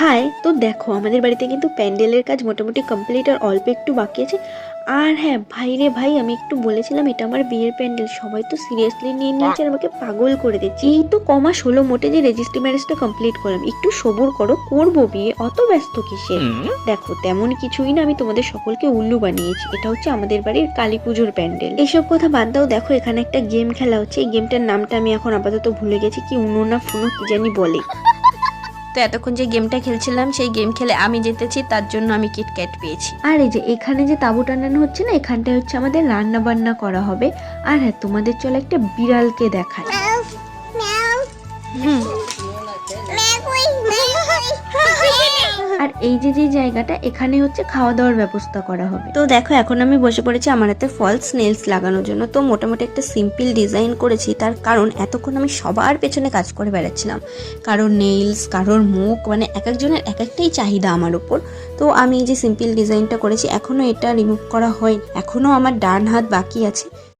High, তো দেখো আমাদের বাড়িতে কিন্তু প্যান্ডেলের কাজ মোটামুটি কমপ্লিট আর অল্প একটু বাকি আছে। আর হ্যাঁ ভাই রে ভাই, আমি একটু বলেছিলাম এটা আমার বিয়ের প্যান্ডেল, সবাই তো সিরিয়াসলি নিয়ে নিয়েছে আর আমাকে পাগল করে দিচ্ছে। এই তো কমাস হলো মোটে যে রেজিস্ট্রি ম্যারেজটা কমপ্লিট করলাম, একটু সবুর করো, করবো বিয়ে, অত ব্যস্ত কিসের। দেখো তেমন কিছুই না, আমি তোমাদের সকলকে উল্লু বানিয়েছি। এটা হচ্ছে আমাদের বাড়ির কালী পুজোর প্যান্ডেল। এসব কথা বাদ দাও, দেখো এখানে একটা গেম খেলা হচ্ছে। এই গেমটার নামটা আমি এখন আপাতত ভুলে গেছি, কি উনো না ফুনো কি জানি বলে। তো এতক্ষণ যে গেমটা খেলছিলাম সেই গেম খেলে আমি জিতেছি, তার জন্য আমি কিটক্যাট পেয়েছি। আর এই যে এখানে যে তাঁবু টানানো হচ্ছে না, এখানটায় হচ্ছে আমাদের রান্না বান্না করা হবে। আর হ্যাঁ, তোমাদের চলো একটা বিড়ালকে দেখায়। আর এই যে যে জায়গাটা, এখানে হচ্ছে খাওয়া দাওয়ার ব্যবস্থা করা হবে। তো দেখো এখন আমি বসে পড়েছি আমার হাতে ফলস নেলস লাগানোর জন্য। তো মোটামুটি একটা সিম্পল ডিজাইন করেছি, তার কারণ এতক্ষণ আমি সবার পেছনে কাজ করে বেড়াচ্ছিলাম। কারোর নেইলস, কারোর মুখ, মানে এক একজনের এক একটাই চাহিদা আমার উপর। তো আমি এই যে সিম্পল ডিজাইনটা করেছি, এখনো এটা রিমুভ করা হয়নি, এখনো আমার ডান হাত বাকি আছে।